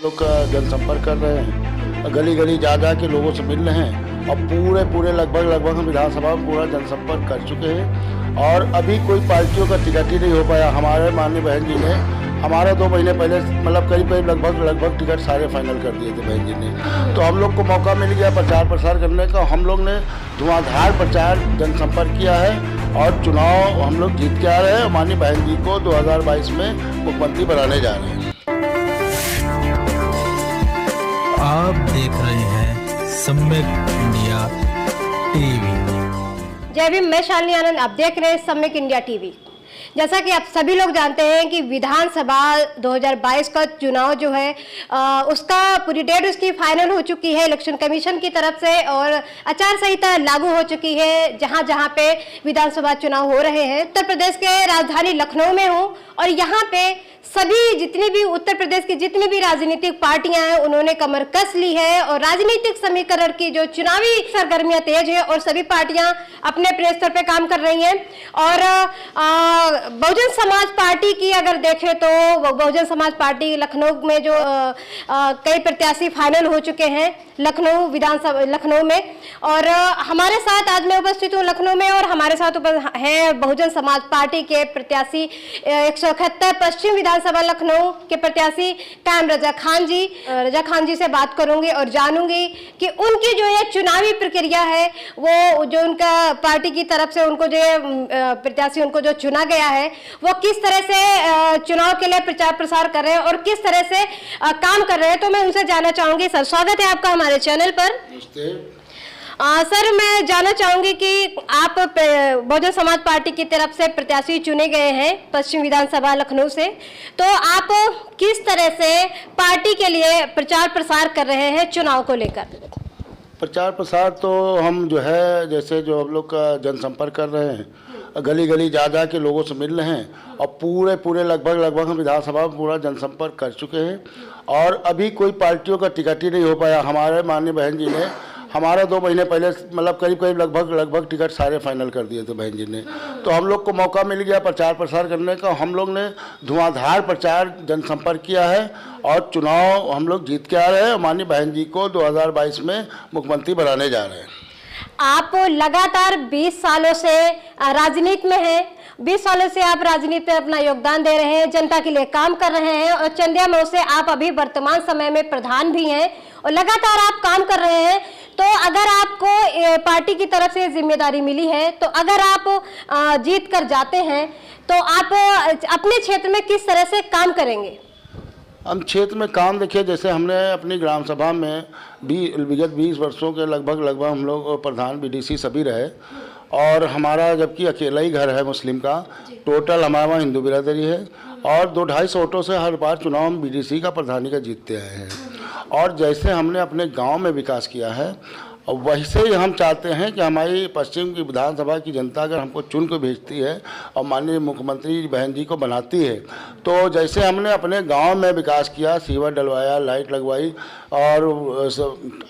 लोग का जनसंपर्क कर रहे हैं, गली गली जा जा के लोगों से मिल रहे हैं और पूरे लगभग हम विधानसभा में पूरा जनसंपर्क कर चुके हैं और अभी कोई पार्टियों का टिकट ही नहीं हो पाया। हमारे माननीय बहन जी ने हमारा 2 महीने पहले मतलब करीब लगभग टिकट सारे फाइनल कर दिए थे बहन जी ने। तो हम लोग को मौका मिल गया प्रचार प्रसार करने का। हम लोग ने धुआंधार प्रचार जनसंपर्क किया है और चुनाव हम लोग जीत के आ रहे हैं और माननीय बहन जी को 2022 में मुख्यमंत्री बनाने जा रहे हैं। आप देख रहे हैं सम्यक इंडिया टीवी। जय भीम, मैं शालिनी आनंद। आप देख रहे हैं सम्यक इंडिया टीवी। जैसा कि आप सभी लोग जानते हैं कि विधानसभा 2022 का चुनाव जो है उसका पूरी डेट उसकी फाइनल हो चुकी है इलेक्शन कमीशन की तरफ से और आचार संहिता लागू हो चुकी है। जहां जहां पे विधानसभा चुनाव हो रहे हैं, उत्तर प्रदेश के राजधानी लखनऊ में हूं और यहाँ पे सभी जितनी भी उत्तर प्रदेश की जितनी भी राजनीतिक पार्टियां हैं उन्होंने कमर कस ली है और राजनीतिक समीकरण की जो चुनावी सरगर्मियां तेज है और सभी पार्टियां अपने अपने स्तर पे काम कर रही हैं। और बहुजन समाज पार्टी की अगर देखें तो बहुजन समाज पार्टी लखनऊ में जो कई प्रत्याशी फाइनल हो चुके हैं लखनऊ विधानसभा लखनऊ में। और हमारे साथ आज मैं उपस्थित हूँ लखनऊ में और हमारे साथ हैं बहुजन समाज पार्टी के प्रत्याशी 171 पश्चिम विधानसभा लखनऊ के प्रत्याशी कायम रजा खान जी। रजा खान जी से बात करूंगी और जानूंगी कि उनकी जो ये चुनावी प्रक्रिया है वो जो उनका पार्टी की तरफ से उनको जो प्रत्याशी उनको जो चुना गया है वो किस तरह से चुनाव के लिए प्रचार प्रसार कर रहे हैं और किस तरह से काम कर रहे हैं। तो मैं उनसे जानना चाहूंगी। सर, स्वागत है आपका हमारे चैनल पर। सर, मैं जानना चाहूंगी कि आप बहुजन समाज पार्टी की तरफ से प्रत्याशी चुने गए हैं पश्चिम विधानसभा लखनऊ से, तो आप किस तरह से पार्टी के लिए प्रचार प्रसार कर रहे हैं चुनाव को लेकर? प्रचार प्रसार तो हम जो है जैसे जो हम लोग का जनसंपर्क कर रहे हैं, गली गली जा जा के लोगों से मिल रहे हैं और पूरे लगभग हम विधानसभा में पूरा जनसंपर्क कर चुके हैं और अभी कोई पार्टियों का टिकट ही नहीं हो पाया। हमारे माननीय बहन जी ने हमारा 2 महीने पहले मतलब करीब लगभग टिकट सारे फाइनल कर दिए थे बहन जी ने। तो हम लोग को मौका मिल गया प्रचार प्रसार करने का। हम लोग ने धुआंधार प्रचार जनसंपर्क किया है और चुनाव हम लोग जीत के आ रहे हैं और माननीय बहन जी को 2022 में मुख्यमंत्री बनाने जा रहे हैं। आप लगातार 20 सालों से राजनीति में हैं। 20 सालों से आप राजनीति में अपना योगदान दे रहे हैं, जनता के लिए काम कर रहे हैं और चंदिया मऊ से आप अभी वर्तमान समय में प्रधान भी हैं और लगातार आप काम कर रहे हैं। तो अगर आपको पार्टी की तरफ से जिम्मेदारी मिली है तो अगर आप जीत कर जाते हैं तो आप अपने क्षेत्र में किस तरह से काम करेंगे? हम क्षेत्र में काम देखिए, जैसे हमने अपनी ग्राम सभा में विगत 20 वर्षों के लगभग हम लोग प्रधान बीडीसी सभी रहे और हमारा जबकि अकेला ही घर है मुस्लिम का, टोटल हमारे वहाँ हिंदू बिरादरी है और 2-250 वोटों से हर बार चुनाव हम बीडीसी का प्रधानी का जीतते आए हैं। और जैसे हमने अपने गांव में विकास किया है और वैसे ही हम चाहते हैं कि हमारी पश्चिम की विधानसभा की जनता अगर हमको चुन के भेजती है और माननीय मुख्यमंत्री बहन जी को बनाती है तो जैसे हमने अपने गांव में विकास किया, सीवर डलवाया, लाइट लगवाई और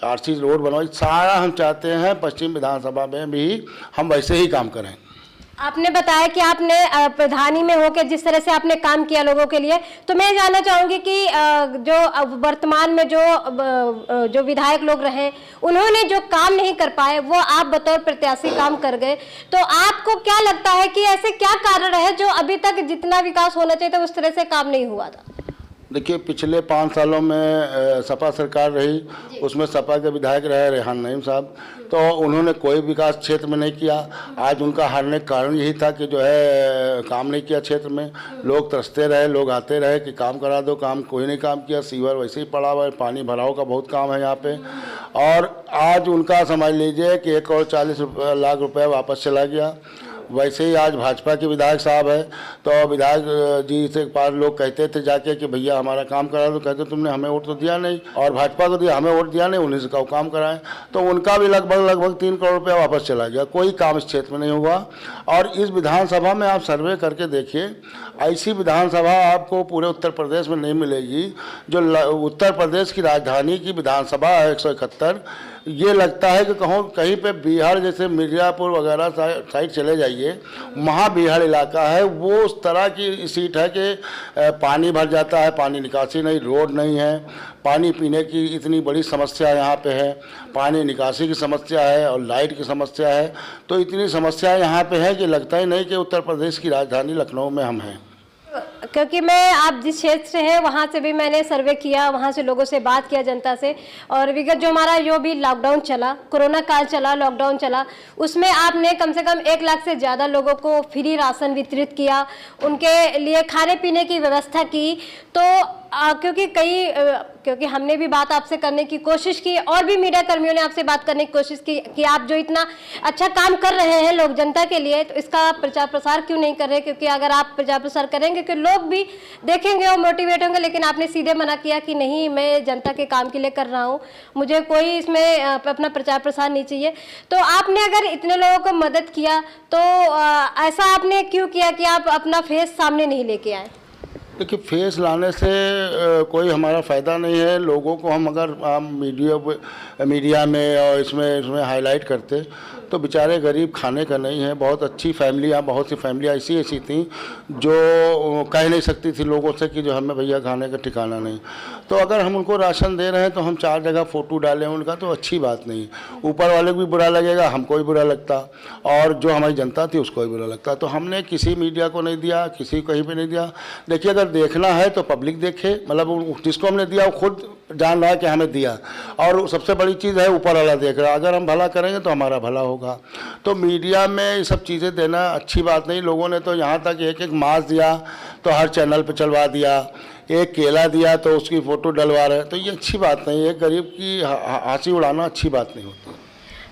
आरसी रोड बनवाई, सारा हम चाहते हैं पश्चिम विधानसभा में भी हम वैसे ही काम करें। आपने बताया कि आपने प्रधानी में होकर जिस तरह से आपने काम किया लोगों के लिए, तो मैं जानना चाहूंगी कि जो वर्तमान में जो विधायक लोग रहे उन्होंने जो काम नहीं कर पाए वो आप बतौर प्रत्याशी काम कर गए, तो आपको क्या लगता है कि ऐसे क्या कारण है जो अभी तक जितना विकास होना चाहिए था उस तरह से काम नहीं हुआ था? देखिए, पिछले 5 सालों में सपा सरकार रही, उसमें सपा के विधायक रहे रेहान नईम साहब, तो उन्होंने कोई विकास क्षेत्र में नहीं किया। आज उनका हारने का कारण यही था कि जो है काम नहीं किया क्षेत्र में। लोग तरसते रहे, लोग आते रहे कि काम करा दो, काम कोई नहीं काम किया। सीवर वैसे ही पड़ा हुआ है, पानी भराव का बहुत काम है यहाँ पे। और आज उनका समझ लीजिए कि 1 करोड़ 40 लाख रुपये वापस चला गया। वैसे ही आज भाजपा के विधायक साहब है तो विधायक जी से एक बार लोग कहते थे जाके कि भैया हमारा काम करा दो, कहते तुमने हमें वोट तो दिया नहीं और भाजपा को दिया, हमें वोट दिया नहीं, उन्हीं से कहो काम कराएं। तो उनका भी लगभग 3 करोड़ रुपया वापस चला गया। कोई काम इस क्षेत्र में नहीं हुआ। और इस विधानसभा में आप सर्वे करके देखिए, ऐसी विधानसभा आपको पूरे उत्तर प्रदेश में नहीं मिलेगी। जो उत्तर प्रदेश की राजधानी की विधानसभा है 171, ये लगता है कि कहीं पे बिहार जैसे मिर्जापुर वगैरह साइड चले जाइए, महाबिहार इलाका है, वो उस तरह की सीट है कि पानी भर जाता है, पानी निकासी नहीं, रोड नहीं है, पानी पीने की इतनी बड़ी समस्या यहाँ पे है, पानी निकासी की समस्या है और लाइट की समस्या है। तो इतनी समस्या यहाँ पे है कि लगता ही नहीं कि उत्तर प्रदेश की राजधानी लखनऊ में हम हैं। क्योंकि मैं आप जिस क्षेत्र से हैं वहाँ से भी मैंने सर्वे किया, वहाँ से लोगों से बात किया, जनता से, और विगत जो हमारा जो भी लॉकडाउन चला, कोरोना काल चला, लॉकडाउन चला, उसमें आपने कम से कम 1 लाख से ज़्यादा लोगों को फ्री राशन वितरित किया, उनके लिए खाने पीने की व्यवस्था की। तो क्योंकि हमने भी बात आपसे करने की कोशिश की और भी मीडिया कर्मियों ने आपसे बात करने की कोशिश की कि आप जो इतना अच्छा काम कर रहे हैं लोक जनता के लिए, तो इसका प्रचार प्रसार क्यों नहीं कर रहे? क्योंकि अगर आप प्रचार प्रसार करेंगे कि लोग भी देखेंगे और मोटिवेट होंगे। लेकिन आपने सीधे मना किया कि नहीं, मैं जनता के काम के लिए कर रहा हूँ, मुझे कोई इसमें अपना प्रचार प्रसार नहीं चाहिए। तो आपने अगर इतने लोगों को मदद किया तो ऐसा आपने क्यों किया कि आप अपना फेस सामने नहीं लेके आए? देखिए, फेस लाने से कोई हमारा फ़ायदा नहीं है। लोगों को हम अगर मीडिया में और इसमें हाईलाइट करते तो बेचारे गरीब खाने का नहीं है। बहुत अच्छी फैमिलियाँ, बहुत सी फैमिलियाँ ऐसी थी जो कह नहीं सकती थी लोगों से कि जो हमें भैया खाने का ठिकाना नहीं। तो अगर हम उनको राशन दे रहे हैं तो हम 4 जगह फ़ोटो डालें उनका, तो अच्छी बात नहीं। ऊपर वाले को भी बुरा लगेगा, हमको भी बुरा लगता, और जो हमारी जनता थी उसको भी बुरा लगता। तो हमने किसी मीडिया को नहीं दिया, किसी कहीं पे नहीं दिया। देखिए, अगर देखना है तो पब्लिक देखे, मतलब जिसको हमने दिया वो खुद जान रहा है कि हमें दिया, और सबसे बड़ी चीज़ है ऊपर वाला देख रहा है। अगर हम भला करेंगे तो हमारा भला होगा। तो मीडिया में ये सब चीज़ें देना अच्छी बात नहीं। लोगों ने तो यहाँ तक एक मांस दिया तो हर चैनल पे चलवा दिया, एक केला दिया तो उसकी फ़ोटो डलवा रहे। तो ये अच्छी बात नहीं है, गरीब की हंसी उड़ाना अच्छी बात नहीं होती।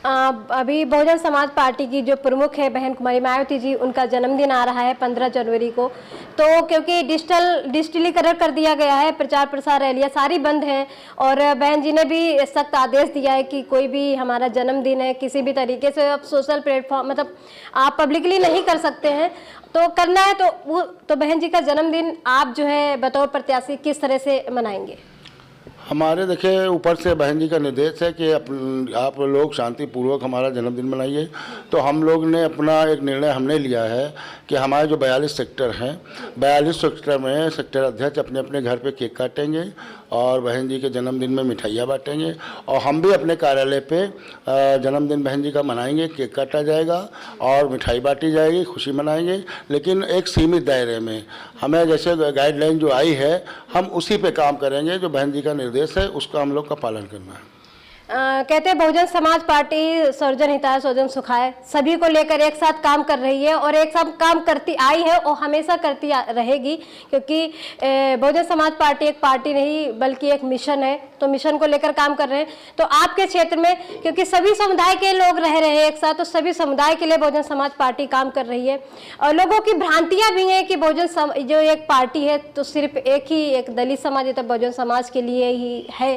अभी बहुजन समाज पार्टी की जो प्रमुख है बहन कुमारी मायावती जी, उनका जन्मदिन आ रहा है 15 जनवरी को। तो क्योंकि डिजिटलीकरण कर दिया गया है, प्रचार प्रसार रैलियाँ सारी बंद हैं, और बहन जी ने भी सख्त आदेश दिया है कि कोई भी हमारा जन्मदिन है किसी भी तरीके से आप सोशल प्लेटफॉर्म, मतलब आप पब्लिकली नहीं कर सकते हैं। तो करना है तो बहन जी का जन्मदिन आप जो है बतौर प्रत्याशी किस तरह से मनाएंगे? हमारे देखिए ऊपर से बहन जी का निर्देश है कि आप लोग शांतिपूर्वक हमारा जन्मदिन मनाइए। तो हम लोग ने अपना एक निर्णय हमने लिया है कि हमारे जो 42 सेक्टर हैं, 42 सेक्टर में सेक्टर अध्यक्ष अपने अपने घर पे केक काटेंगे और बहन जी के जन्मदिन में मिठाइयाँ बांटेंगे, और हम भी अपने कार्यालय पे जन्मदिन बहन जी का मनाएंगे। केक काटा जाएगा और मिठाई बांटी जाएगी, खुशी मनाएंगे, लेकिन एक सीमित दायरे में। हमें जैसे गाइडलाइन जो आई है हम उसी पे काम करेंगे, जो बहन जी का निर्देश है उसका हम लोग का पालन करना है। कहते हैं बहुजन समाज पार्टी सर्वजन हिताय सर्वजन सुखाय सभी को लेकर एक साथ काम कर रही है और एक साथ काम करती आई है और हमेशा करती रहेगी, क्योंकि बहुजन समाज पार्टी एक पार्टी नहीं बल्कि एक मिशन है। तो मिशन को लेकर काम कर रहे हैं। तो आपके क्षेत्र में क्योंकि सभी समुदाय के लोग रह रहे हैं एक साथ, तो सभी समुदाय के लिए बहुजन समाज पार्टी काम कर रही है। और लोगों की भ्रांतियां भी हैं कि बहुजन जो एक पार्टी है तो सिर्फ एक दलित समाज है तो बहुजन समाज के लिए ही है।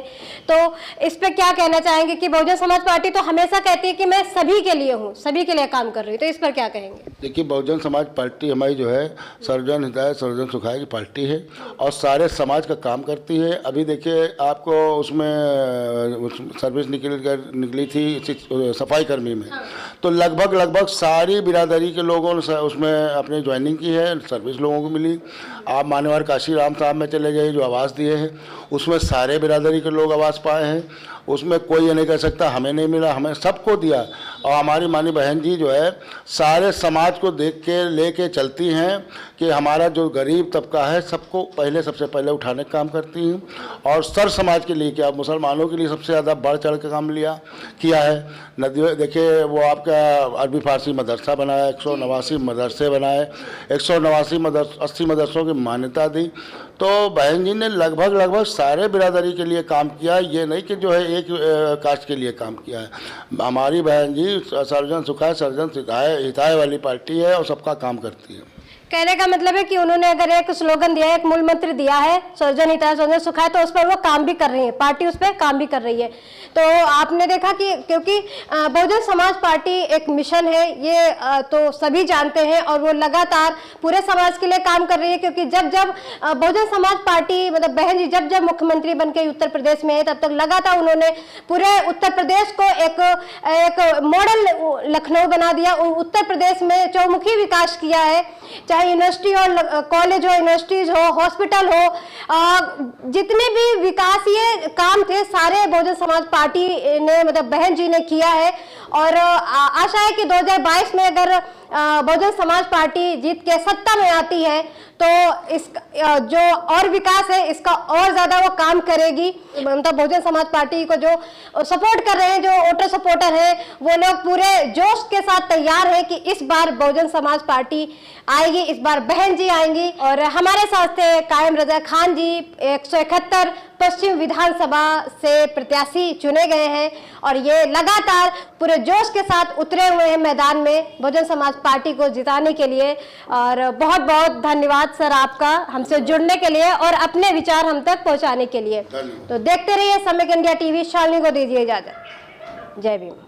तो इस पर क्या कहना चाहेंगे कि बहुजन समाज पार्टी तो हमेशा कहती है कि मैं सभी के लिए हूँ, सभी के लिए काम कर रही हूँ, तो इस पर क्या कहेंगे? देखिए, बहुजन समाज पार्टी हमारी जो है सर्वजन हिताय सर्वजन सुखाय की पार्टी है और सारे समाज का काम करती है। अभी देखिए आपको उसमें सर्विस निकली थी सफाई कर्मी में, तो लगभग सारी बिरादरी के लोगों ने उसमें अपनी ज्वाइनिंग की है, सर्विस लोगों को मिली। आप मान्यवर काशी राम साहब में चले जाइए, जो आवास दिए हैं उसमें सारे बिरादरी के लोग आवास पाए हैं। उसमें कोई ये नहीं कह सकता हमें नहीं मिला, हमें सबको दिया। और हमारी मानी बहन जी जो है सारे समाज को देख के लेके चलती हैं कि हमारा जो गरीब तबका है सबको सबसे पहले उठाने का काम करती हैं। और सर समाज के लिए क्या, मुसलमानों के लिए सबसे ज़्यादा बढ़ चढ़ के काम किया है। नदी देखिए, वो आपका अरबी फारसी मदरसा बनाया, 189 मदरसे बनाए, 180 मदरसों की मान्यता दी। तो बहन जी ने लगभग सारे बिरादरी के लिए काम किया, ये नहीं कि जो है एक कास्ट के लिए काम किया है। हमारी बहन जी सर्वजन सुखाय सर्वजन हिताय वाली पार्टी है और सबका काम करती है। कहने का मतलब है कि उन्होंने अगर एक स्लोगन दिया है, एक मूल मंत्र दिया है सर्वजन हिताय सर्वजन सुखाय, तो उस पर वो काम भी कर रही है, पार्टी उस पर काम भी कर रही है। तो आपने देखा कि क्योंकि बहुजन समाज पार्टी एक मिशन है, ये तो सभी जानते हैं, और वो लगातार पूरे समाज के लिए काम कर रही है। क्योंकि जब बहुजन समाज पार्टी मतलब बहन जी जब मुख्यमंत्री बन के उत्तर प्रदेश में है, तब तक लगातार उन्होंने पूरे उत्तर प्रदेश को एक मॉडल लखनऊ बना दिया। उत्तर प्रदेश में चौमुखी विकास किया है, चाहे यूनिवर्सिटी हो, कॉलेज हो, यूनिवर्सिटीज हो, हॉस्पिटल हो, जितने भी विकासीय काम थे सारे बहुजन समाज पार्टी ने, मतलब बहन जी ने किया है। और आशा है कि 2022 में अगर बहुजन समाज पार्टी जीत के सत्ता में आती है तो इस जो और विकास है इसका और ज्यादा वो काम करेगी। मतलब बहुजन समाज पार्टी को जो सपोर्ट कर रहे हैं, जो वोटर सपोर्टर हैं, वो लोग पूरे जोश के साथ तैयार हैं कि इस बार बहुजन समाज पार्टी आएगी, इस बार बहन जी आएंगी। और हमारे साथ थे कायम रजा खान जी, 171 पश्चिम विधानसभा से प्रत्याशी चुने गए हैं और ये लगातार पूरे जोश के साथ उतरे हुए हैं मैदान में बहुजन समाज पार्टी को जिताने के लिए। और बहुत बहुत धन्यवाद सर आपका हमसे जुड़ने के लिए और अपने विचार हम तक पहुंचाने के लिए। तो देखते रहिए सम्यक इंडिया टीवी। शालिनी को दीजिए इजाजत। जय भीम।